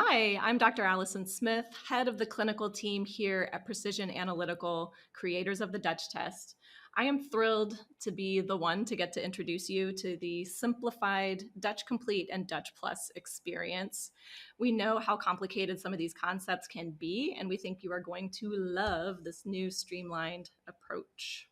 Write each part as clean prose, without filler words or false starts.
Hi, I'm Dr. Allison Smith, head of the clinical team here at Precision Analytical, creators of the Dutch test. I am thrilled to be the one to get to introduce you to the Simplified, Dutch Complete, and Dutch Plus experience. We know how complicated some of these concepts can be, and we think you are going to love this new streamlined approach.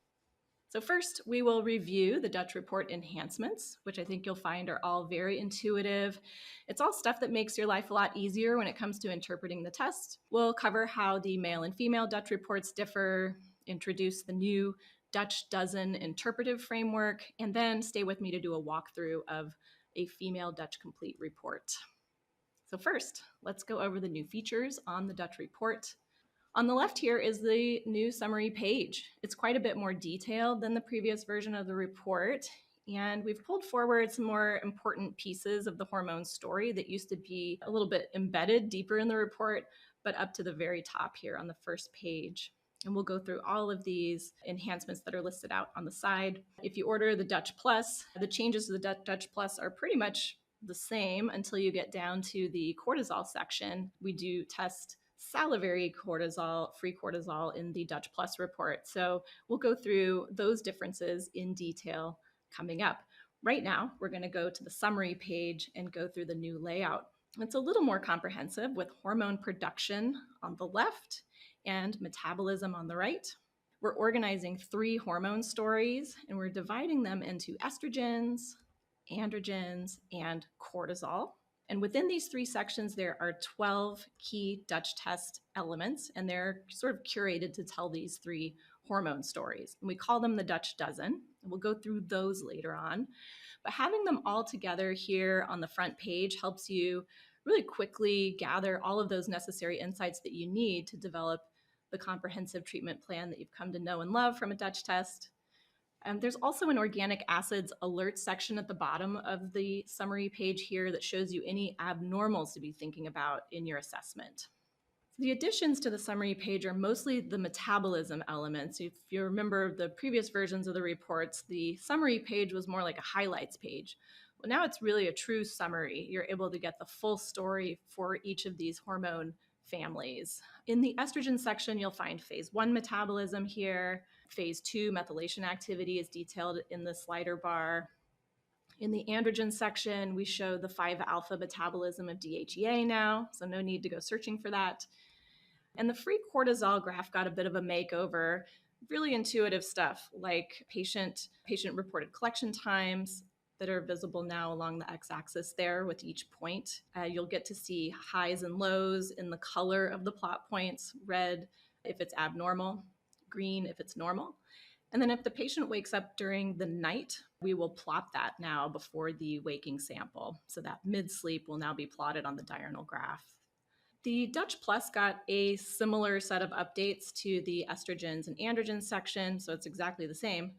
So first, we will review the Dutch report enhancements, which I think you'll find are all very intuitive. It's all stuff that makes your life a lot easier when it comes to interpreting the test. We'll cover how the male and female Dutch reports differ, introduce the new Dutch dozen interpretive framework, and then stay with me to do a walkthrough of a female Dutch complete report. So first, let's go over the new features on the Dutch report. On the left here is the new summary page. It's quite a bit more detailed than the previous version of the report, and we've pulled forward some more important pieces of the hormone story that used to be a little bit embedded deeper in the report, but up to the very top here on the first page. And we'll go through all of these enhancements that are listed out on the side. If you order the Dutch Plus, the changes to the Dutch Plus are pretty much the same until you get down to the cortisol section. We do test salivary cortisol, free cortisol in the Dutch Plus report. So we'll go through those differences in detail coming up. Right now, we're going to go to the summary page and go through the new layout. It's a little more comprehensive with hormone production on the left and metabolism on the right. We're organizing 3 hormone stories and we're dividing them into estrogens, androgens, and cortisol. And within these 3 sections, there are 12 key Dutch test elements, and they're sort of curated to tell these 3 hormone stories. And we call them the Dutch dozen, and we'll go through those later on. But having them all together here on the front page helps you really quickly gather all of those necessary insights that you need to develop the comprehensive treatment plan that you've come to know and love from a Dutch test. There's also an organic acids alert section at the bottom of the summary page here that shows you any abnormals to be thinking about in your assessment. The additions to the summary page are mostly the metabolism elements. If you remember the previous versions of the reports, the summary page was more like a highlights page. Well, now it's really a true summary. You're able to get the full story for each of these hormone families. In the estrogen section, you'll find phase 1 metabolism here. Phase 2 methylation activity is detailed in the slider bar. In the androgen section, we show the 5-alpha metabolism of DHEA now, so no need to go searching for that. And the free cortisol graph got a bit of a makeover, really intuitive stuff like patient-reported collection times that are visible now along the x-axis there with each point. You'll get to see highs and lows in the color of the plot points, red if it's abnormal, green if it's normal. And then if the patient wakes up during the night, we will plot that now before the waking sample. So that mid-sleep will now be plotted on the diurnal graph. The Dutch Plus got a similar set of updates to the estrogens and androgens section, so it's exactly the same.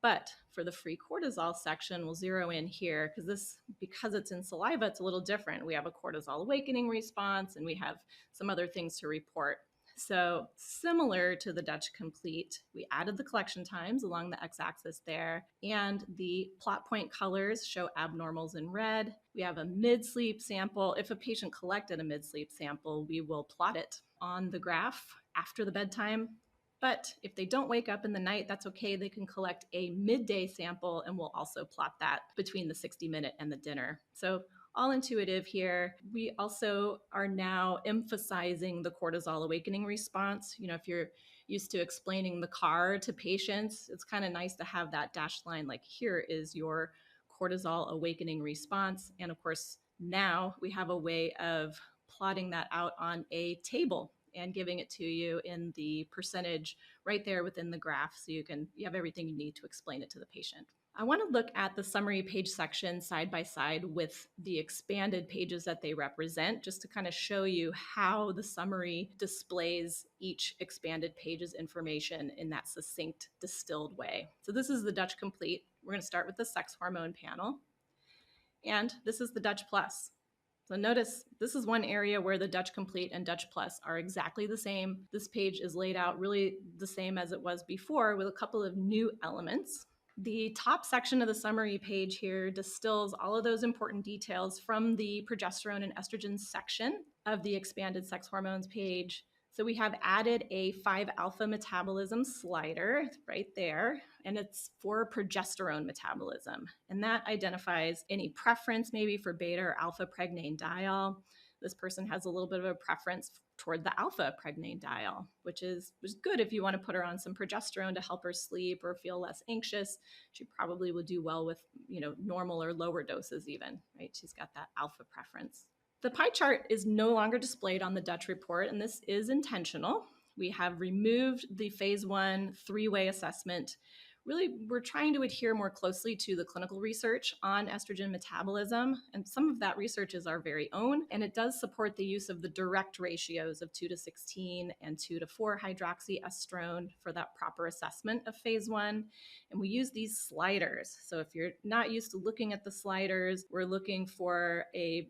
But for the free cortisol section, we'll zero in here because it's in saliva, it's a little different. We have a cortisol awakening response and we have some other things to report. So similar to the Dutch Complete, we added the collection times along the x-axis there, and the plot point colors show abnormals in red. We have a mid-sleep sample. If a patient collected a mid-sleep sample, we will plot it on the graph after the bedtime. But if they don't wake up in the night, that's okay. They can collect a midday sample and we'll also plot that between the 60-minute and the dinner. So all intuitive here. We also are now emphasizing the cortisol awakening response. You know, if you're used to explaining the CAR to patients, it's kind of nice to have that dashed line like, here is your cortisol awakening response. And of course, now we have a way of plotting that out on a table and giving it to you in the percentage right there within the graph, so you have everything you need to explain it to the patient. I want to look at the summary page section side by side with the expanded pages that they represent, just to kind of show you how the summary displays each expanded page's information in that succinct, distilled way. So this is the Dutch Complete. We're going to start with the sex hormone panel. And this is the Dutch Plus. So notice this is one area where the Dutch Complete and Dutch Plus are exactly the same. This page is laid out really the same as it was before with a couple of new elements. The top section of the summary page here distills all of those important details from the progesterone and estrogen section of the expanded sex hormones page. So we have added a 5-alpha metabolism slider right there, and it's for progesterone metabolism. And that identifies any preference maybe for beta or alpha pregnadiol. This person has a little bit of a preference toward the alpha pregnadiol, which is good if you want to put her on some progesterone to help her sleep or feel less anxious. She probably would do well with, normal or lower doses even, right? She's got that alpha preference. The pie chart is no longer displayed on the Dutch report, and this is intentional. We have removed the phase 1 3-way assessment. Really, we're trying to adhere more closely to the clinical research on estrogen metabolism, and some of that research is our very own, and it does support the use of the direct ratios of 2:16 and 2:4 hydroxyestrone for that proper assessment of phase 1. And we use these sliders. So if you're not used to looking at the sliders, we're looking for a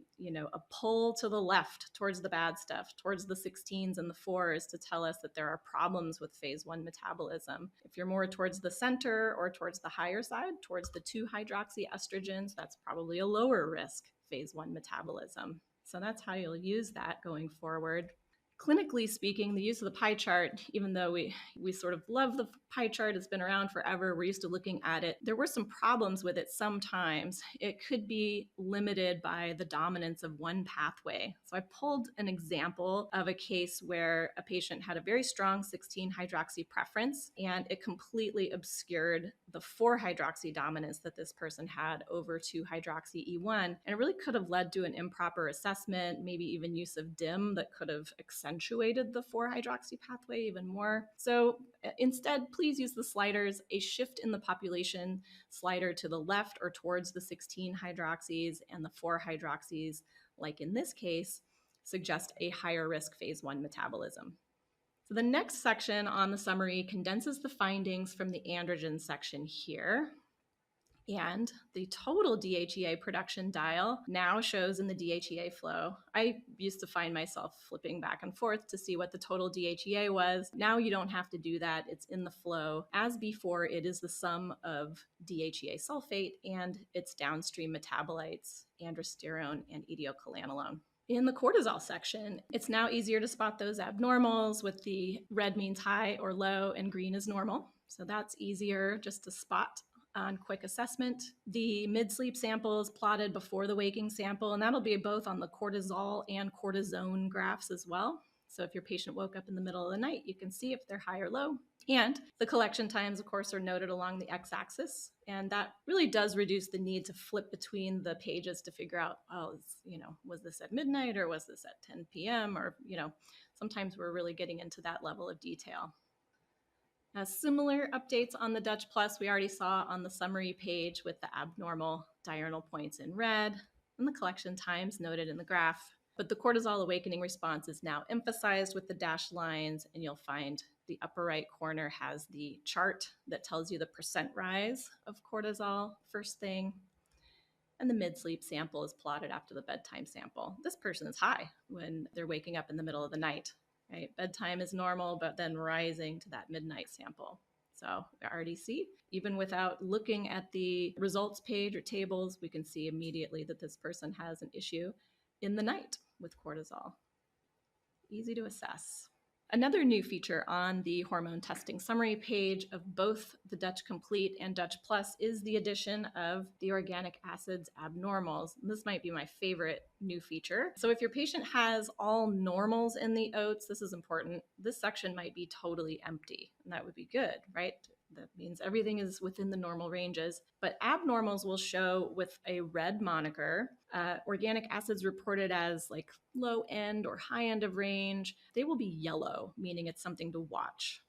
pull to the left towards the bad stuff, towards the 16s and the 4s to tell us that there are problems with phase 1 metabolism. If you're more towards the center or towards the higher side, towards the 2-hydroxyestrogens, that's probably a lower risk phase 1 metabolism. So that's how you'll use that going forward. Clinically speaking, the use of the pie chart, even though we sort of love the pie chart, it's been around forever, we're used to looking at it, there were some problems with it sometimes. It could be limited by the dominance of one pathway. So I pulled an example of a case where a patient had a very strong 16-hydroxy preference, and it completely obscured the 4-hydroxy dominance that this person had over 2-hydroxy-E1. And it really could have led to an improper assessment, maybe even use of DIM that could have accentuated the 4-hydroxy pathway even more. So instead, please use the sliders, a shift in the population slider to the left or towards the 16-hydroxys, and the 4-hydroxys, like in this case, suggest a higher risk phase 1 metabolism. So the next section on the summary condenses the findings from the androgen section here. And the total DHEA production dial now shows in the DHEA flow. I used to find myself flipping back and forth to see what the total DHEA was. Now you don't have to do that. It's in the flow. As before, it is the sum of DHEA sulfate and its downstream metabolites, androsterone and etiocholanolone. In the cortisol section, it's now easier to spot those abnormals with the red means high or low and green is normal. So that's easier just to spot on quick assessment. The mid-sleep sample is plotted before the waking sample, and that'll be both on the cortisol and cortisone graphs as well. So if your patient woke up in the middle of the night, you can see if they're high or low. And the collection times, of course, are noted along the x-axis. And that really does reduce the need to flip between the pages to figure out, was this at midnight or was this at 10 p.m.? Or, sometimes we're really getting into that level of detail. Similar updates on the Dutch Plus we already saw on the summary page with the abnormal diurnal points in red and the collection times noted in the graph. But the cortisol awakening response is now emphasized with the dashed lines, and you'll find the upper right corner has the chart that tells you the percent rise of cortisol first thing. And the mid-sleep sample is plotted after the bedtime sample. This person is high when they're waking up in the middle of the night. Right? Bedtime is normal, but then rising to that midnight sample. So the RDC, even without looking at the results page or tables, we can see immediately that this person has an issue in the night with cortisol. Easy to assess. Another new feature on the hormone testing summary page of both the Dutch Complete and Dutch Plus is the addition of the organic acids abnormals. This might be my favorite new feature. So if your patient has all normals in the oats, this is important. This section might be totally empty, and that would be good, right? That means everything is within the normal ranges. But abnormals will show with a red moniker. Organic acids reported as like low end or high end of range, they will be yellow, meaning it's something to watch.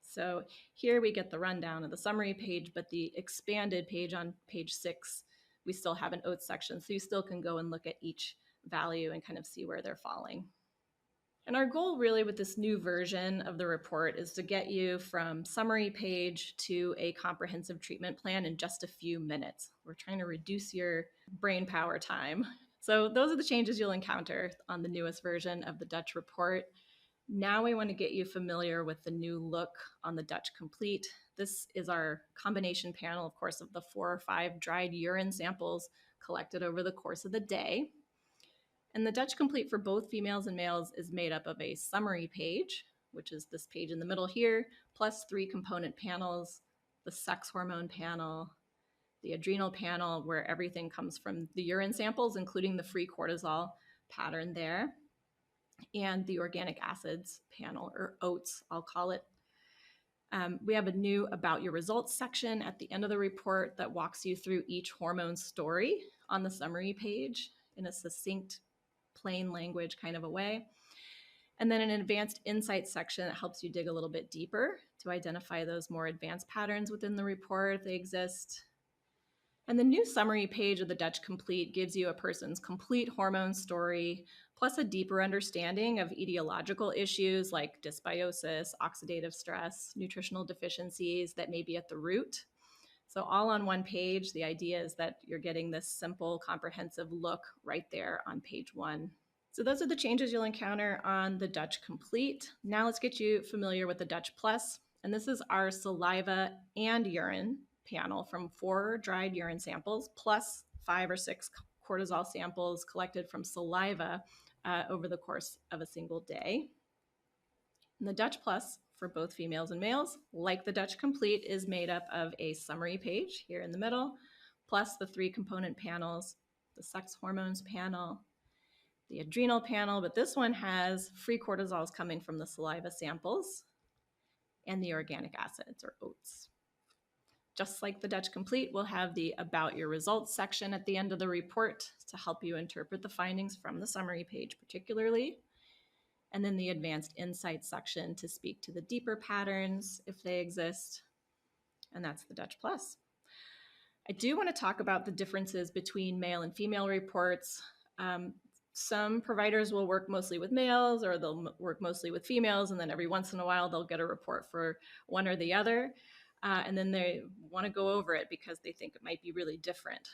So here we get the rundown of the summary page, but the expanded page on page 6, we still have an oats section. So you still can go and look at each value and kind of see where they're falling. And our goal really with this new version of the report is to get you from summary page to a comprehensive treatment plan in just a few minutes. We're trying to reduce your brain power time. So those are the changes you'll encounter on the newest version of the Dutch report. Now we want to get you familiar with the new look on the Dutch Complete. This is our combination panel, of course, of the 4 or 5 dried urine samples collected over the course of the day. And the Dutch Complete for both females and males is made up of a summary page, which is this page in the middle here, plus 3 component panels, the sex hormone panel, the adrenal panel, where everything comes from the urine samples, including the free cortisol pattern there, and the organic acids panel, or oats, I'll call it. We have a new About Your Results section at the end of the report that walks you through each hormone story on the summary page in a succinct, plain language kind of a way. And then an advanced insights section that helps you dig a little bit deeper to identify those more advanced patterns within the report if they exist. And the new summary page of the Dutch Complete gives you a person's complete hormone story, plus a deeper understanding of etiological issues like dysbiosis, oxidative stress, nutritional deficiencies that may be at the root. So all on one page. The idea is that you're getting this simple, comprehensive look right there on page 1. So those are the changes you'll encounter on the Dutch Complete. Now let's get you familiar with the Dutch Plus. And this is our saliva and urine panel from 4 dried urine samples, plus 5 or 6 cortisol samples collected from saliva over the course of a single day. And the Dutch Plus for both females and males, like the Dutch Complete, is made up of a summary page here in the middle, plus the 3 component panels, the sex hormones panel, the adrenal panel, but this one has free cortisols coming from the saliva samples, and the organic acids, or oats. Just like the Dutch Complete, we'll have the About Your Results section at the end of the report to help you interpret the findings from the summary page particularly, and then the Advanced Insights section to speak to the deeper patterns if they exist, and that's the Dutch Plus. I do want to talk about the differences between male and female reports. Some providers will work mostly with males, or they'll work mostly with females, and then every once in a while they'll get a report for one or the other. And then they want to go over it because they think it might be really different.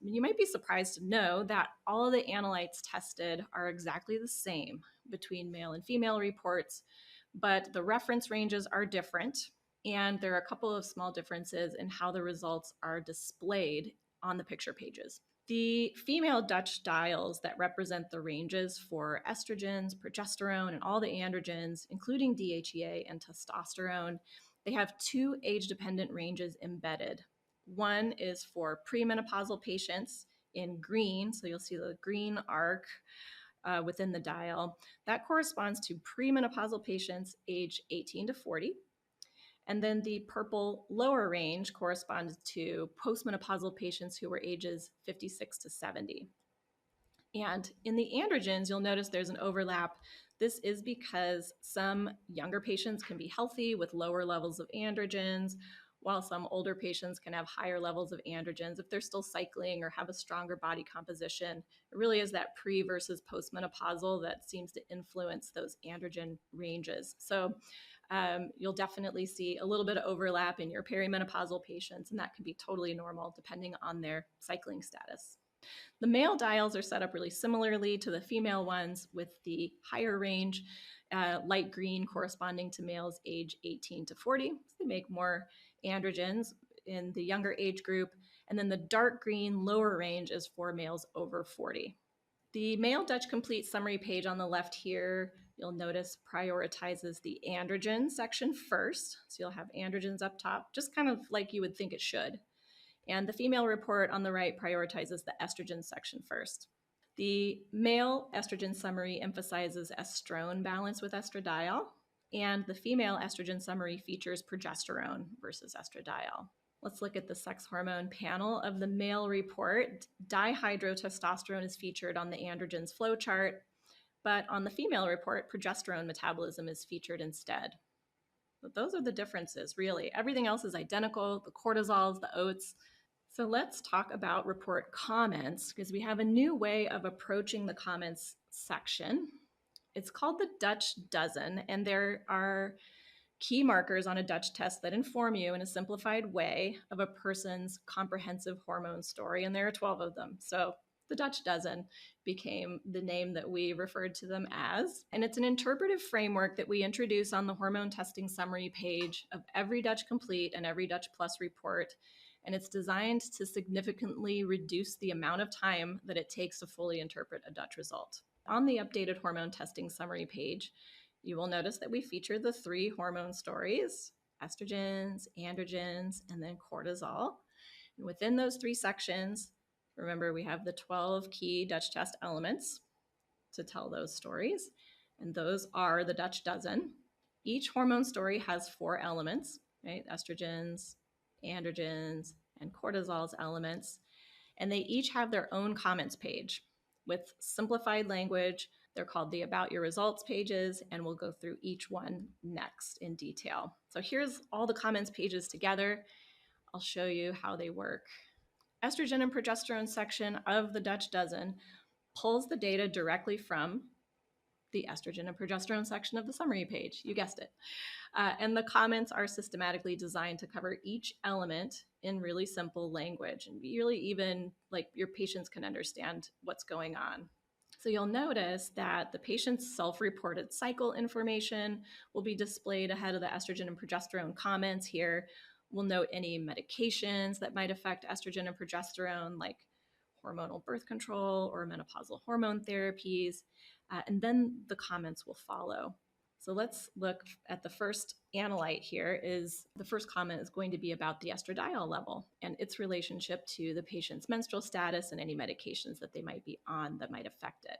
You might be surprised to know that all of the analytes tested are exactly the same between male and female reports, but the reference ranges are different, and there are a couple of small differences in how the results are displayed on the picture pages. The female Dutch dials that represent the ranges for estrogens, progesterone, and all the androgens, including DHEA and testosterone, they have 2 age-dependent ranges embedded. One is for premenopausal patients in green, so you'll see the green arc within the dial. That corresponds to premenopausal patients age 18 to 40. And then the purple lower range corresponds to postmenopausal patients who were ages 56 to 70. And in the androgens, you'll notice there's an overlap. This is because some younger patients can be healthy with lower levels of androgens, while some older patients can have higher levels of androgens if they're still cycling or have a stronger body composition. It really is that pre versus postmenopausal that seems to influence those androgen ranges. So you'll definitely see a little bit of overlap in your perimenopausal patients, and that can be totally normal depending on their cycling status. The male dials are set up really similarly to the female ones, with the higher range, light green corresponding to males age 18 to 40. So they make more androgens in the younger age group. And then the dark green lower range is for males over 40. The male Dutch Complete summary page on the left here, you'll notice prioritizes the androgen section first. So you'll have androgens up top, just kind of like you would think it should. And the female report on the right prioritizes the estrogen section first. The male estrogen summary emphasizes estrone balance with estradiol, and the female estrogen summary features progesterone versus estradiol. Let's look at the sex hormone panel of the male report. Dihydrotestosterone is featured on the androgens flow chart, but on the female report, progesterone metabolism is featured instead. But those are the differences, really. Everything else is identical, the cortisols, the oats. So let's talk about report comments, because we have a new way of approaching the comments section. It's called the Dutch Dozen, and there are key markers on a Dutch test that inform you in a simplified way of a person's comprehensive hormone story, and there are 12 of them. So the Dutch Dozen became the name that we referred to them as. And it's an interpretive framework that we introduce on the hormone testing summary page of every Dutch Complete and every Dutch Plus report. and it's designed to significantly reduce the amount of time that it takes to fully interpret a Dutch result. On the updated hormone testing summary page, you will notice that we feature the 3 hormone stories: estrogens, androgens, and then cortisol. And within those 3 sections, remember, we have the 12 key Dutch test elements to tell those stories, and those are the Dutch dozen. Each hormone story has 4 elements, right? Estrogens, androgens, and cortisol's elements, and they each have their own comments page with simplified language. They're called the About Your Results pages, and we'll go through each one next in detail. So here's all the comments pages together. I'll show you how they work. Estrogen and progesterone section of the Dutch dozen pulls the data directly from the estrogen and progesterone section of the summary page. You guessed it. And the comments are systematically designed to cover each element in really simple language, and really even like your patients can understand what's going on. So you'll notice that the patient's self-reported cycle information will be displayed ahead of the estrogen and progesterone comments here. We'll note any medications that might affect estrogen and progesterone, like hormonal birth control or menopausal hormone therapies, and then the comments will follow. So let's look at the first analyte here. The first comment is going to be about the estradiol level and its relationship to the patient's menstrual status and any medications that they might be on that might affect it.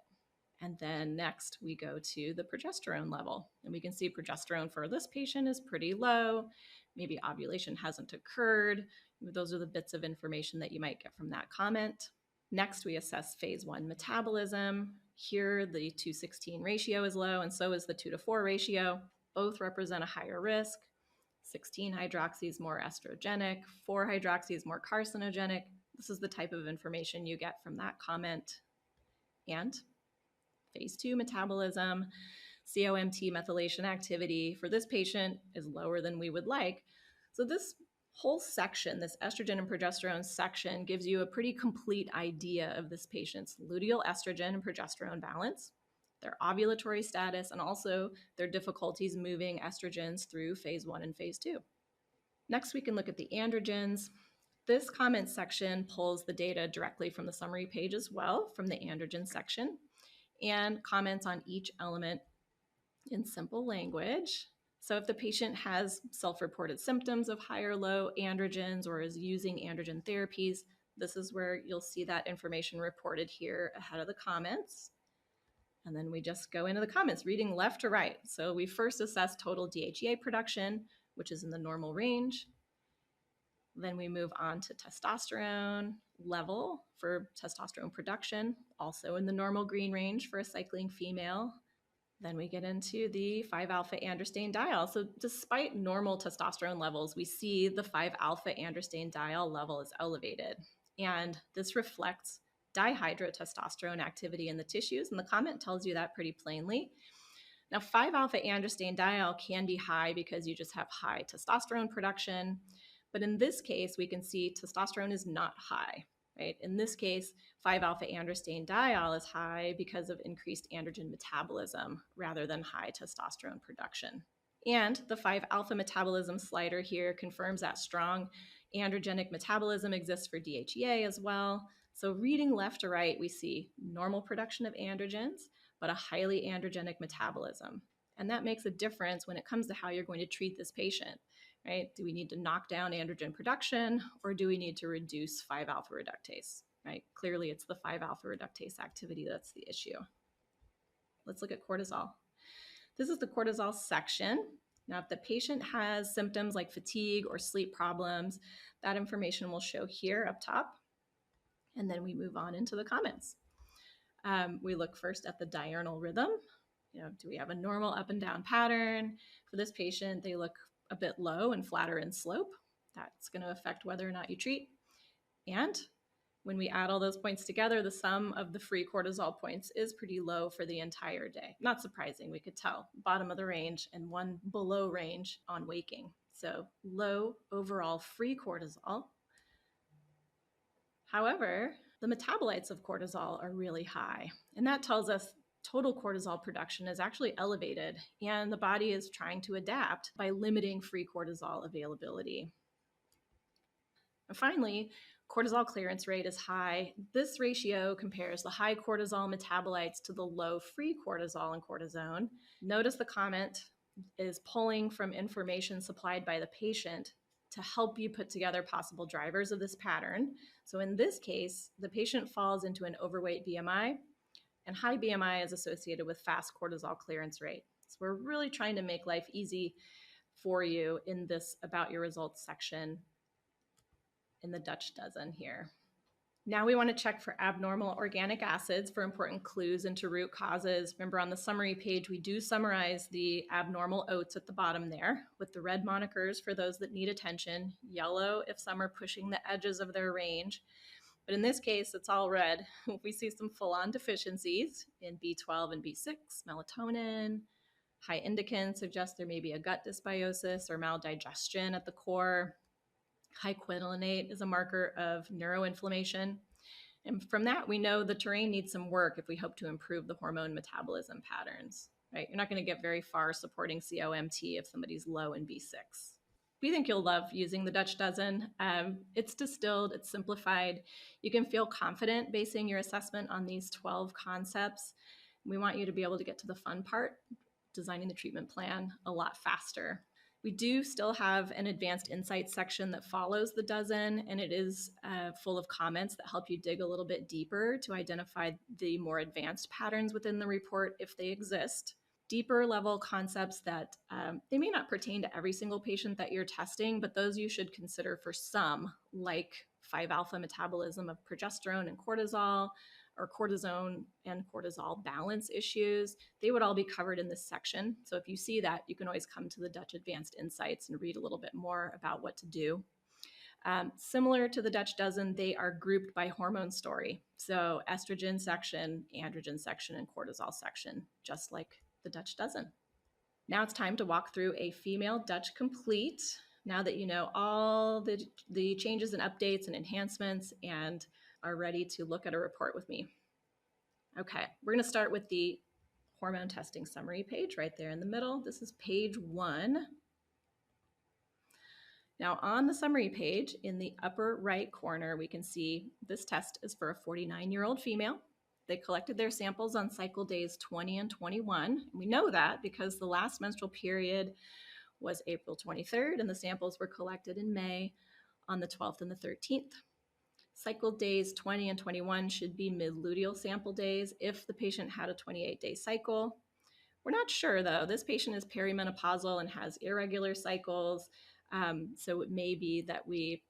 And then next we go to the progesterone level, and we can see progesterone for this patient is pretty low. Maybe ovulation hasn't occurred. Those are the bits of information that you might get from that comment. Next, we assess phase 1 metabolism. Here, the 2:16 ratio is low, and so is the 2:4 ratio. Both represent a higher risk. 16-hydroxy is more estrogenic, 4-hydroxy is more carcinogenic. This is the type of information you get from that comment. And phase 2 metabolism, COMT methylation activity for this patient is lower than we would like. So this whole section, this estrogen and progesterone section, gives you a pretty complete idea of this patient's luteal estrogen and progesterone balance, their ovulatory status, and also their difficulties moving estrogens through phase 1 and phase 2. Next, we can look at the androgens. This comment section pulls the data directly from the summary page as well, from the androgen section, and comments on each element in simple language. So if the patient has self-reported symptoms of high or low androgens or is using androgen therapies, this is where you'll see that information reported here ahead of the comments. And then we just go into the comments, reading left to right. So we first assess total DHEA production, which is in the normal range. Then we move on to testosterone level for testosterone production, also in the normal green range for a cycling female. Then we get into the 5-alpha-androstenediol. So despite normal testosterone levels, we see the 5-alpha-androstenediol level is elevated. And this reflects dihydrotestosterone activity in the tissues, and the comment tells you that pretty plainly. Now, 5-alpha-androstenediol can be high because you just have high testosterone production. But in this case, we can see testosterone is not high. Right? In this case, 5-alpha-androstenediol is high because of increased androgen metabolism rather than high testosterone production. And the 5-alpha metabolism slider here confirms that strong androgenic metabolism exists for DHEA as well. So reading left to right, we see normal production of androgens, but a highly androgenic metabolism. And that makes a difference when it comes to how you're going to treat this patient. Right? Do we need to knock down androgen production, or do we need to reduce 5-alpha reductase? Right? Clearly, it's the 5-alpha reductase activity that's the issue. Let's look at cortisol. This is the cortisol section. Now, if the patient has symptoms like fatigue or sleep problems, that information will show here up top. And then we move on into the comments. We look first at the diurnal rhythm. Do we have a normal up and down pattern? For this patient, they look a bit low and flatter in slope. That's going to affect whether or not you treat. And when we add all those points together, the sum of the free cortisol points is pretty low for the entire day. Not surprising, we could tell. Bottom of the range and one below range on waking. So low overall free cortisol. However, the metabolites of cortisol are really high, and that tells us total cortisol production is actually elevated, and the body is trying to adapt by limiting free cortisol availability. And finally, cortisol clearance rate is high. This ratio compares the high cortisol metabolites to the low free cortisol and cortisone. Notice the comment is pulling from information supplied by the patient to help you put together possible drivers of this pattern. So in this case, the patient falls into an overweight BMI, and high BMI is associated with fast cortisol clearance rate. So we're really trying to make life easy for you in this about your results section in the Dutch dozen here. Now we want to check for abnormal organic acids for important clues into root causes. Remember, on the summary page, we do summarize the abnormal oats at the bottom there with the red monikers for those that need attention, yellow if some are pushing the edges of their range. But in this case, it's all red. We see some full-on deficiencies in B12 and B6, melatonin. High indicin suggests there may be a gut dysbiosis or maldigestion at the core. High quinolinate is a marker of neuroinflammation. And from that, we know the terrain needs some work if we hope to improve the hormone metabolism patterns, right? You're not going to get very far supporting COMT if somebody's low in B6. We think you'll love using the Dutch dozen. It's distilled, it's simplified. You can feel confident basing your assessment on these 12 concepts. We want you to be able to get to the fun part, designing the treatment plan, a lot faster. We do still have an advanced insights section that follows the dozen, and it is full of comments that help you dig a little bit deeper to identify the more advanced patterns within the report if they exist. Deeper level concepts that they may not pertain to every single patient that you're testing, but those you should consider for some, like 5-alpha metabolism of progesterone and cortisol, or cortisone and cortisol balance issues. They would all be covered in this section. So if you see that, you can always come to the Dutch Advanced Insights and read a little bit more about what to do. Similar to the Dutch dozen, they are grouped by hormone story. So estrogen section, androgen section, and cortisol section, just like the Dutch dozen. Now it's time to walk through a female Dutch complete. Now that you know all the changes and updates and enhancements and are ready to look at a report with me. Okay, we're going to start with the hormone testing summary page right there in the middle. This is page 1. Now on the summary page in the upper right corner, we can see this test is for a 49-year-old female. They collected their samples on cycle days 20 and 21. We know that because the last menstrual period was April 23rd and the samples were collected in May on the 12th and the 13th. Cycle days 20 and 21 should be mid-luteal sample days if the patient had a 28-day cycle. We're not sure though. This patient is perimenopausal and has irregular cycles. So it may be that we,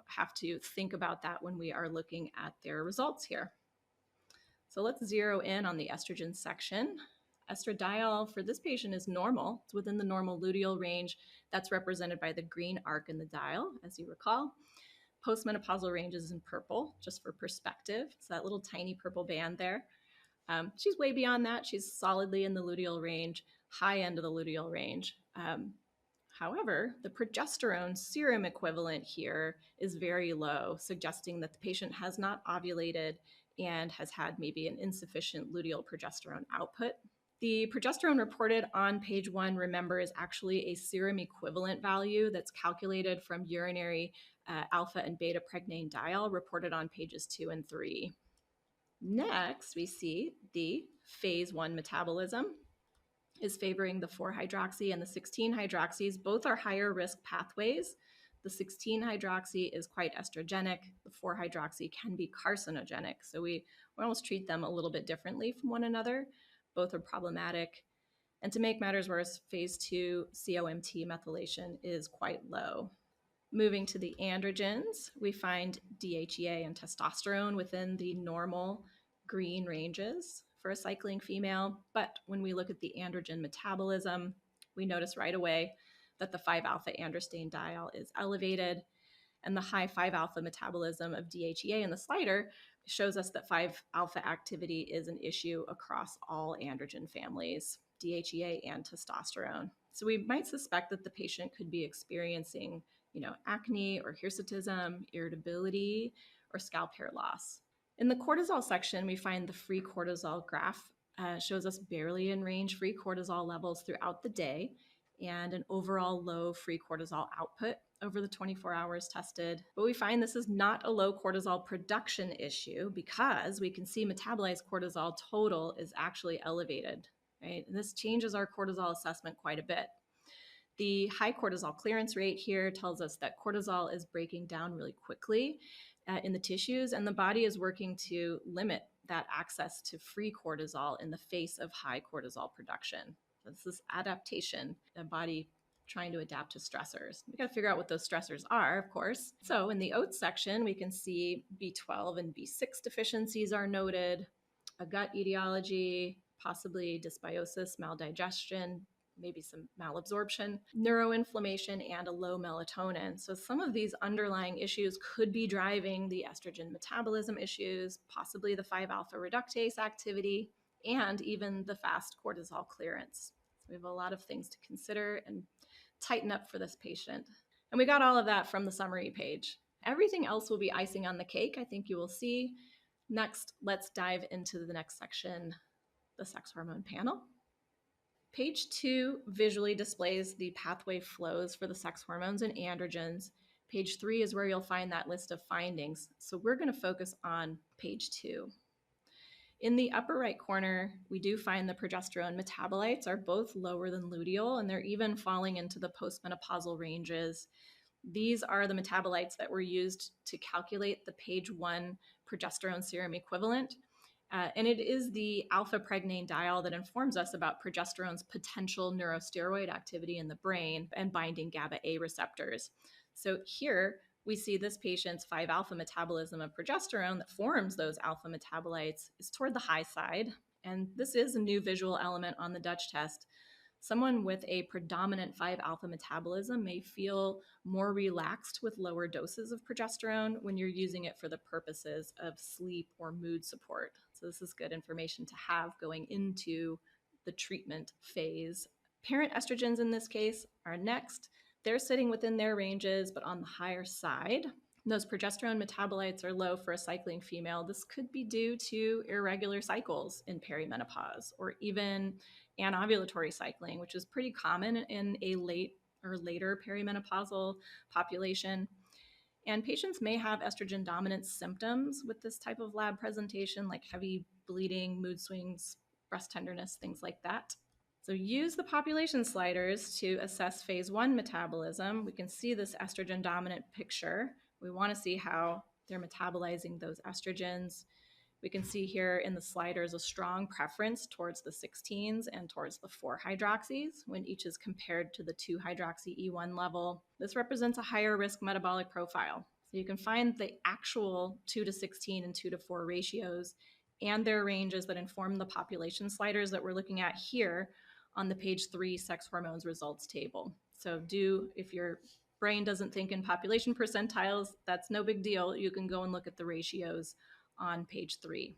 have to think about that when we are looking at their results here. So let's zero in on the estrogen section. Estradiol for this patient is normal. It's within the normal luteal range. That's represented by the green arc in the dial, as you recall. Postmenopausal range is in purple, just for perspective. It's that little tiny purple band there. She's way beyond that. She's solidly in the luteal range, high end of the luteal range. However, the progesterone serum equivalent here is very low, suggesting that the patient has not ovulated and has had maybe an insufficient luteal progesterone output. The progesterone reported on page 1, remember, is actually a serum equivalent value that's calculated from urinary alpha and beta pregnane dial reported on pages 2 and 3. Next, we see the phase 1 metabolism is favoring the 4-hydroxy and the 16-hydroxys. Both are higher risk pathways. The 16-hydroxy is quite estrogenic. The 4-hydroxy can be carcinogenic. So we almost treat them a little bit differently from one another. Both are problematic. And to make matters worse, phase 2 COMT methylation is quite low. Moving to the androgens, we find DHEA and testosterone within the normal green ranges for a cycling female. But when we look at the androgen metabolism, we notice right away that the 5-alpha androstenediol dial is elevated, and the high 5-alpha metabolism of DHEA in the slider shows us that 5-alpha activity is an issue across all androgen families, DHEA and testosterone. So we might suspect that the patient could be experiencing acne or hirsutism, irritability, or scalp hair loss. In the cortisol section, we find the free cortisol graph shows us barely in range free cortisol levels throughout the day. and an overall low free cortisol output over the 24 hours tested. But we find this is not a low cortisol production issue because we can see metabolized cortisol total is actually elevated, right? And this changes our cortisol assessment quite a bit. The high cortisol clearance rate here tells us that cortisol is breaking down really quickly in the tissues, and the body is working to limit that access to free cortisol in the face of high cortisol production. So this is adaptation, the body trying to adapt to stressors. We got to figure out what those stressors are, of course. So in the oats section, we can see B12 and B6 deficiencies are noted, a gut etiology, possibly dysbiosis, maldigestion, maybe some malabsorption, neuroinflammation, and a low melatonin. So some of these underlying issues could be driving the estrogen metabolism issues, possibly the 5-alpha reductase activity, and even the fast cortisol clearance. So we have a lot of things to consider and tighten up for this patient. And we got all of that from the summary page. Everything else will be icing on the cake, I think you will see. Next, let's dive into the next section, the sex hormone panel. Page 2 visually displays the pathway flows for the sex hormones and androgens. Page 3 is where you'll find that list of findings. So we're going to focus on page 2. In the upper right corner, we do find the progesterone metabolites are both lower than luteal, and they're even falling into the postmenopausal ranges. These are the metabolites that were used to calculate the page 1 progesterone serum equivalent. And it is the alpha pregnanediol that informs us about progesterone's potential neurosteroid activity in the brain and binding GABA A receptors. So here we see this patient's 5-alpha metabolism of progesterone that forms those alpha metabolites is toward the high side. And this is a new visual element on the Dutch test. Someone with a predominant 5-alpha metabolism may feel more relaxed with lower doses of progesterone when you're using it for the purposes of sleep or mood support. So this is good information to have going into the treatment phase. Parent estrogens in this case are next. They're sitting within their ranges, but on the higher side. Those progesterone metabolites are low for a cycling female. This could be due to irregular cycles in perimenopause or even anovulatory cycling, which is pretty common in a late or later perimenopausal population. And patients may have estrogen dominance symptoms with this type of lab presentation, like heavy bleeding, mood swings, breast tenderness, things like that. So use the population sliders to assess phase 1 metabolism. We can see this estrogen dominant picture. We want to see how they're metabolizing those estrogens. We can see here in the sliders a strong preference towards the 16s and towards the 4-hydroxys when each is compared to the 2-hydroxy E1 level. This represents a higher risk metabolic profile. So you can find the actual 2 to 16 and 2 to 4 ratios and their ranges that inform the population sliders that we're looking at here on the page 3 sex hormones results table. So if your brain doesn't think in population percentiles, that's no big deal. You can go and look at the ratios on page 3.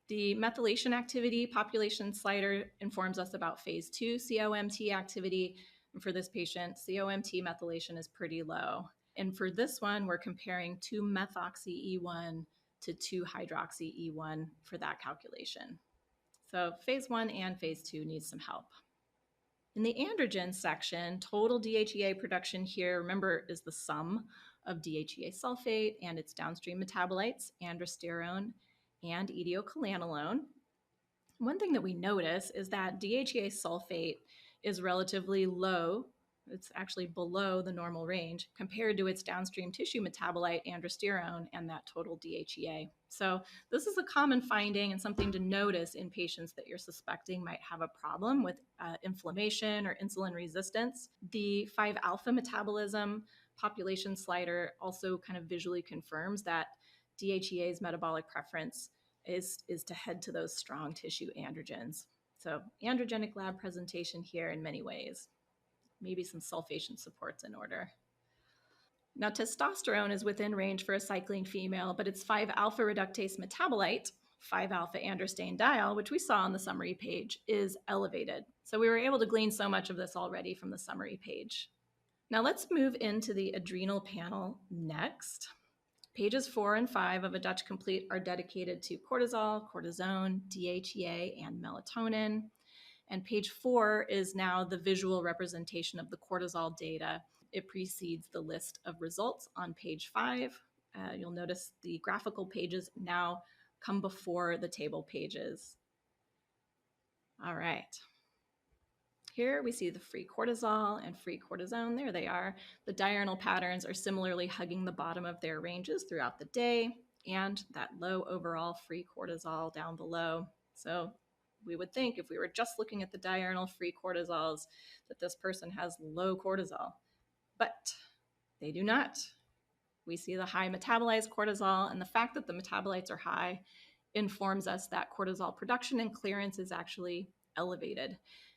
The methylation activity population slider informs us about phase 2 COMT activity. And for this patient, COMT methylation is pretty low. And for this one, we're comparing 2-methoxy E1 to 2-hydroxy E1 for that calculation. So phase 1 and phase 2 needs some help. In the androgen section, total DHEA production here, remember, is the sum of DHEA sulfate and its downstream metabolites, androsterone and etiochalanolone. One thing that we notice is that DHEA sulfate is relatively low. It's actually below the normal range compared to its downstream tissue metabolite, androsterone, and that total DHEA. So this is a common finding and something to notice in patients that you're suspecting might have a problem with inflammation or insulin resistance. The 5-alpha metabolism population slider also kind of visually confirms that DHEA's metabolic preference is to head to those strong tissue androgens. So androgenic lab presentation here in many ways. Maybe some sulfation supports in order. Now, testosterone is within range for a cycling female, but its 5-alpha reductase metabolite, 5-alpha androstenediol, which we saw on the summary page, is elevated. So we were able to glean so much of this already from the summary page. Now let's move into the adrenal panel next. Pages 4 and 5 of a Dutch Complete are dedicated to cortisol, cortisone, DHEA, and melatonin. And page 4 is now the visual representation of the cortisol data. It precedes the list of results on page 5. You'll notice the graphical pages now come before the table pages. All right. Here we see the free cortisol and free cortisone. There they are. The diurnal patterns are similarly hugging the bottom of their ranges throughout the day, and that low overall free cortisol down below. So we would think if we were just looking at the diurnal free cortisols that this person has low cortisol, but they do not. We see the high metabolized cortisol, and the fact that the metabolites are high informs us that cortisol production and clearance is actually elevated.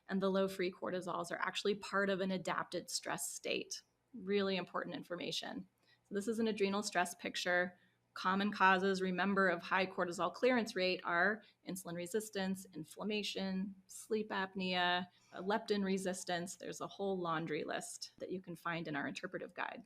And the low free cortisols are actually part of an adapted stress state. Really important information. So this is an adrenal stress picture. Common causes, remember, of high cortisol clearance rate are insulin resistance, inflammation, sleep apnea, leptin resistance. There's a whole laundry list that you can find in our interpretive guide.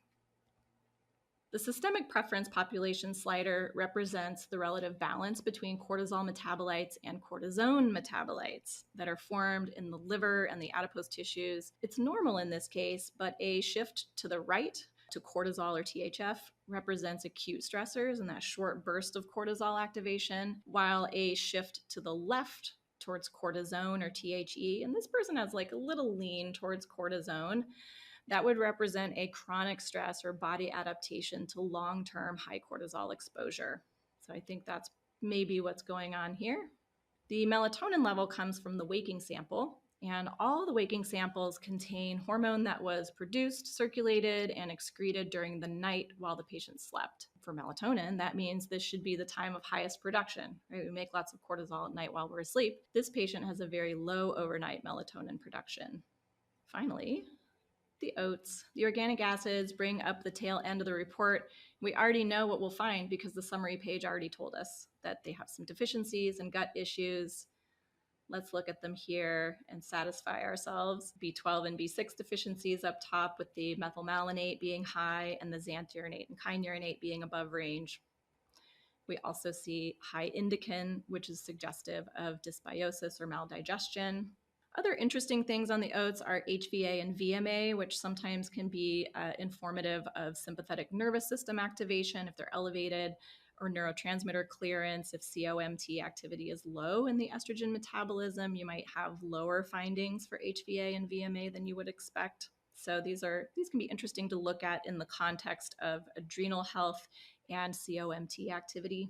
The systemic preference population slider represents the relative balance between cortisol metabolites and cortisone metabolites that are formed in the liver and the adipose tissues. It's normal in this case, but a shift to the right to cortisol or THF represents acute stressors and that short burst of cortisol activation, while a shift to the left towards cortisone or THE, and this person has like a little lean towards cortisone, that would represent a chronic stress or body adaptation to long-term high cortisol exposure. So I think that's maybe what's going on here. The melatonin level comes from the waking sample, and all the waking samples contain hormone that was produced, circulated, and excreted during the night while the patient slept. For melatonin, that means this should be the time of highest production, right? We make lots of cortisol at night while we're asleep. This patient has a very low overnight melatonin production. Finally, the oats. The organic acids bring up the tail end of the report. We already know what we'll find because the summary page already told us that they have some deficiencies and gut issues. Let's look at them here and satisfy ourselves. B12 and B6 deficiencies up top, with the methylmalonate being high and the xanthuronate and kynurenate being above range. We also see high indican, which is suggestive of dysbiosis or maldigestion. Other interesting things on the oats are HVA and VMA, which sometimes can be informative of sympathetic nervous system activation if they're elevated, or neurotransmitter clearance. If COMT activity is low in the estrogen metabolism, you might have lower findings for HVA and VMA than you would expect. So these can be interesting to look at in the context of adrenal health and COMT activity.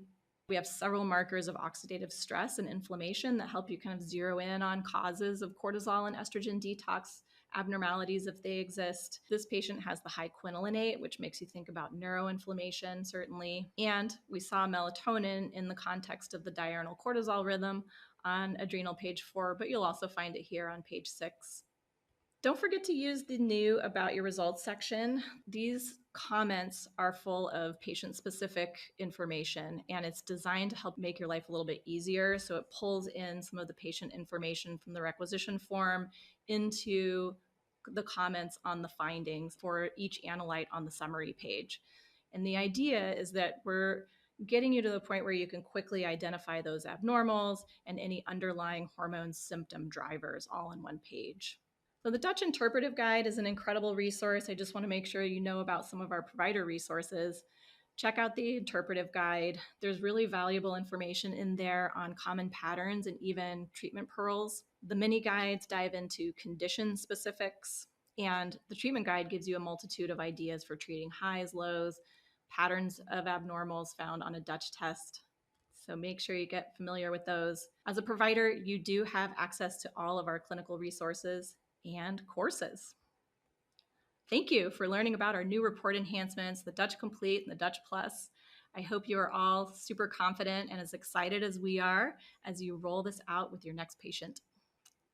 We have several markers of oxidative stress and inflammation that help you kind of zero in on causes of cortisol and estrogen detox abnormalities if they exist. This patient has the high quinolinate, which makes you think about neuroinflammation, certainly. And we saw melatonin in the context of the diurnal cortisol rhythm on adrenal page 4, but you'll also find it here on page 6. Don't forget to use the new About Your Results section. These comments are full of patient-specific information, and it's designed to help make your life a little bit easier. So it pulls in some of the patient information from the requisition form into the comments on the findings for each analyte on the summary page. And the idea is that we're getting you to the point where you can quickly identify those abnormals and any underlying hormone symptom drivers all in one page. So the Dutch Interpretive Guide is an incredible resource. I just want to make sure you know about some of our provider resources. Check out the Interpretive Guide. There's really valuable information in there on common patterns and even treatment pearls. The mini guides dive into condition specifics, and the treatment guide gives you a multitude of ideas for treating highs, lows, patterns of abnormals found on a Dutch test. So make sure you get familiar with those. As a provider, you do have access to all of our clinical resources and courses. Thank you for learning about our new report enhancements, the Dutch Complete and the Dutch Plus. I hope you are all super confident and as excited as we are as you roll this out with your next patient.